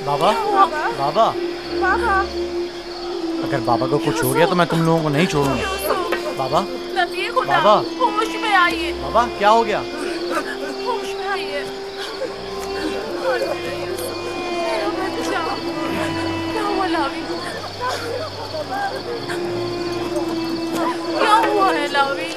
बाबा बाबा, बाबा अगर बाबा को कुछ हो गया तो मैं तुम लोगों को नहीं छोड़ूंगा। बाबा बाबा, होश में आइए। बाबा क्या हो गया? होश में आइए। मेरा बच्चा, क्या हुआ लावी? क्या हुआ है लावी?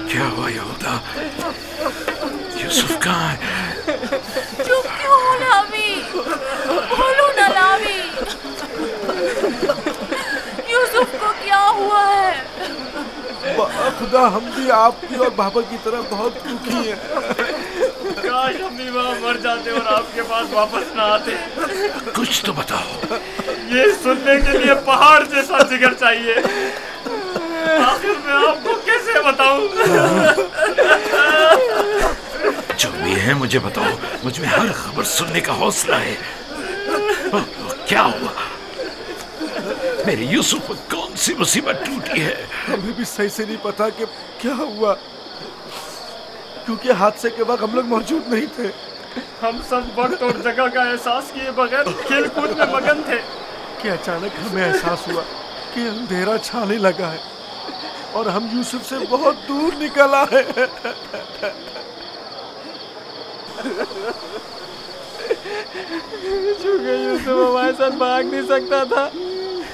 क्या हुआ यहूदा? यूसुफ कहाँ है? चुप क्यों हो लावी? बोलो ना लावी। यूसुफ को क्या हुआ है? खुदा, हम भी आपकी और बाबा की तरह बहुत दुखी हैं। काश हम भी वहाँ मर जाते और आपके पास वापस ना आते। कुछ तो बताओ। ये सुनने के लिए पहाड़ जैसा जिगर चाहिए। आखिर मैं आपको कैसे बताऊं? जो भी है मुझे बताओ, मुझ में हर खबर सुनने का हौसला है। क्या हुआ? मेरे यूसुफ पर कौन सी मुसीबत टूटी है? हमें भी सही से नहीं पता कि क्या हुआ, क्योंकि हादसे के वक्त हम लोग मौजूद नहीं थे। हम सब वक्त और जगह का एहसास किए बगैर खेल कूद में मगन थे कि अचानक हमें एहसास हुआ कि अंधेरा छाने लगा है और हम यूसुफ से बहुत दूर निकल आए। चूंकि यूसुफ हमारे साथ भाग नहीं सकता था,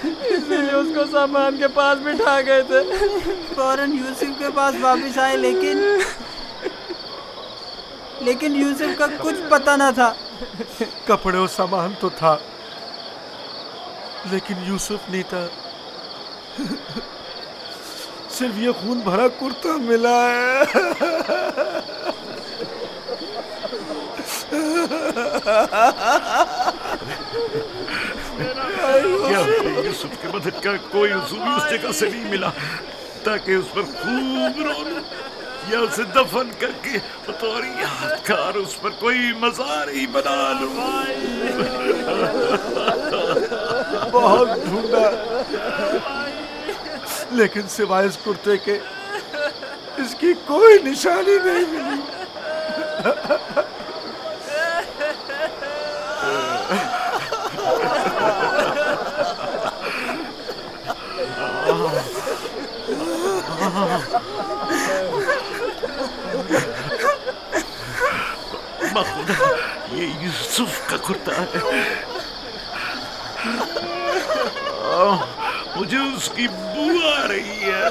इसीलिए उसको सामान के पास बिठा गए थे। फौरन यूसुफ के पास वापस आए, लेकिन यूसुफ का कुछ पता न था। कपड़े और सामान तो था, लेकिन यूसुफ नहीं था। सिर्फ ये खून भरा कुर्ता मिला है। क्या यूसुफ की मदद का कोई उसूल उस जगह से नहीं मिला ताकि उस पर खूब रो लूं या उसे दफन करके बतौर यादगार उस पर कोई मज़ार ही बना लूं। बहुत ढूंढा, लेकिन सिवाय इस कुर्ते के इसकी कोई निशानी नहीं मिली। खुदा, ये यूसुफ का कुर्ता है। मुझे उसकी बू आ रही है।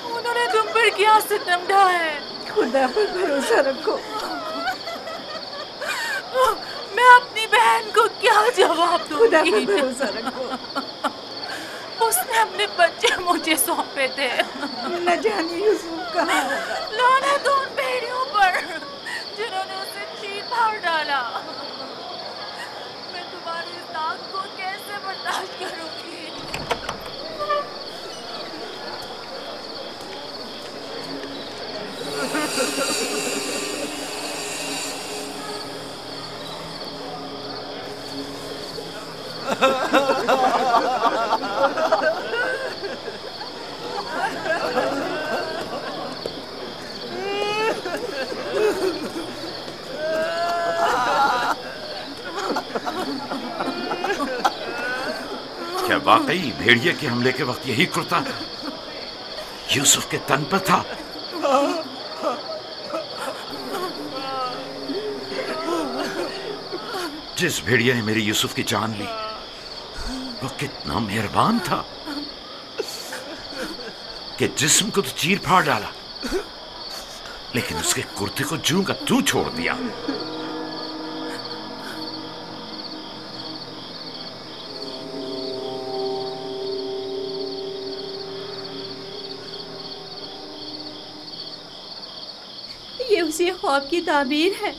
उन्होंने तुम पर क्या सितम ढाया है? खुदा पर भरोसा रखो। मैं अपनी बहन को क्या जवाब दूंगी? खुदा पर भरोसा रखो। उसने अपने बच्चे मुझे सौंपे थे। न जाने यूसुफ कहाँ होगा। लानत उन भेड़ियों पर जिन्होंने उसे चीर फाड़ डाला। मैं तुम्हारी इस दाग को कैसे बर्दाश्त करूंगी? क्या वाकई भेड़िए के हमले के वक्त यही कुर्ता यूसुफ के तन पर था? जिस भेड़िए ने मेरी यूसुफ की जान ली वो कितना मेहरबान था कि जिस्म को तो चीर फाड़ डाला लेकिन उसके कुर्ते को जूं का तू छोड़ दिया। ये उसी ख्वाब की ताबीर है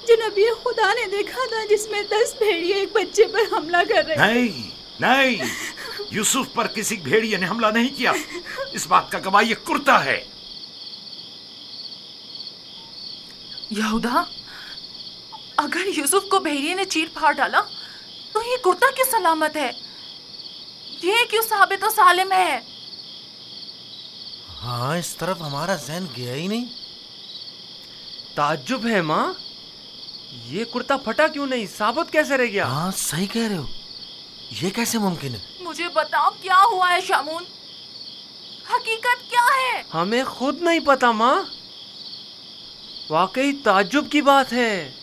जो नबी खुदा ने देखा था, जिसमें 10 भेड़िए एक बच्चे पर हमला कर रहे। नहीं नहीं, यूसुफ पर किसी भेड़िए ने हमला नहीं किया। इस बात का गवाह ये कुर्ता है। यहूदा, अगर यूसुफ को भेड़िए ने चीर फाड़ डाला तो ये कुर्ता क्यों सलामत है? ये क्यों साबित और सालिम है? हाँ, इस तरफ हमारा ज़हन गया ही नहीं। ताज्जुब है माँ, ये कुर्ता फटा क्यों नहीं, साबित कैसे रह गया? हाँ, सही कह रहे हो, ये कैसे मुमकिन है? मुझे बताओ क्या हुआ है शामून, हकीकत क्या है? हमें खुद नहीं पता माँ, वाकई ताज्जुब की बात है।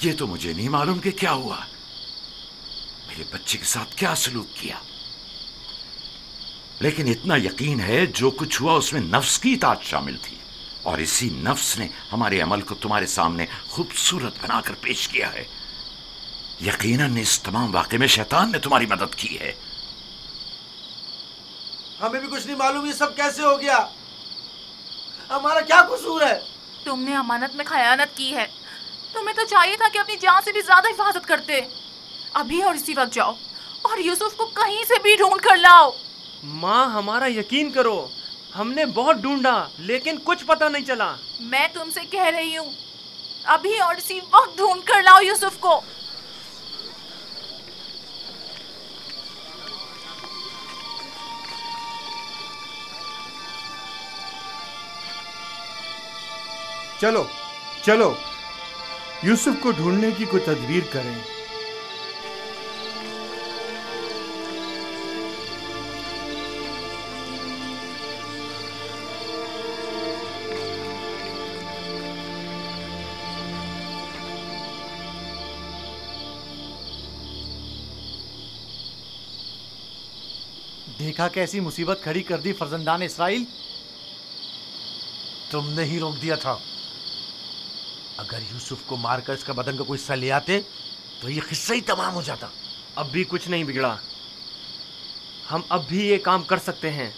ये तो मुझे नहीं मालूम कि क्या हुआ, मेरे बच्चे के साथ क्या सलूक किया। लेकिन इतना यकीन है जो कुछ हुआ उसमें नफ्स की इताअत शामिल थी, और इसी नफ्स ने हमारे अमल को तुम्हारे सामने खूबसूरत बनाकर पेश किया है। यकीनन इस तमाम वाक़े में शैतान ने तुम्हारी मदद की है। हमें भी कुछ नहीं मालूम ये सब कैसे हो गया, हमारा क्या कसूर है? तुमने अमानत में खयानत की है। तुम्हें तो चाहिए था कि अपनी जान से भी ज्यादा हिफाजत करते। अभी और इसी वक्त जाओ और यूसुफ को कहीं से भी ढूंढ कर लाओ। माँ, हमारा यकीन करो, हमने बहुत ढूंढा लेकिन कुछ पता नहीं चला। मैं तुमसे कह रही हूँ, अभी और इसी वक्त ढूंढ कर लाओ यूसुफ को। चलो चलो, यूसुफ को ढूंढने की कोई तदबीर करें। देखा कैसी मुसीबत खड़ी कर दी फर्जंदान इसराइल। तुमने ही रोक दिया था। अगर यूसुफ को मारकर इसका बदन का कोई हिस्सा ले आते तो ये किस्सा ही तमाम हो जाता। अब भी कुछ नहीं बिगड़ा, हम अब भी ये काम कर सकते हैं।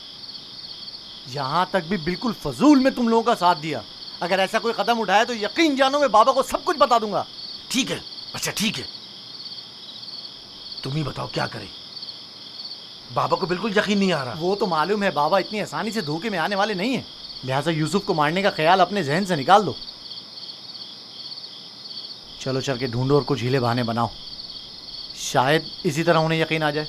यहाँ तक भी बिल्कुल फजूल में तुम लोगों का साथ दिया। अगर ऐसा कोई कदम उठाया तो यकीन जानो मैं बाबा को सब कुछ बता दूंगा। ठीक है, अच्छा ठीक है, तुम ही बताओ क्या करें। बाबा को बिल्कुल यकीन नहीं आ रहा। वो तो मालूम है बाबा इतनी आसानी से धोखे में आने वाले नहीं है, लिहाजा यूसुफ को मारने का ख्याल अपने जहन से निकाल दो। चलो चल के ढूंढो और कुछ हीले बहाने बनाओ, शायद इसी तरह उन्हें यकीन आ जाए।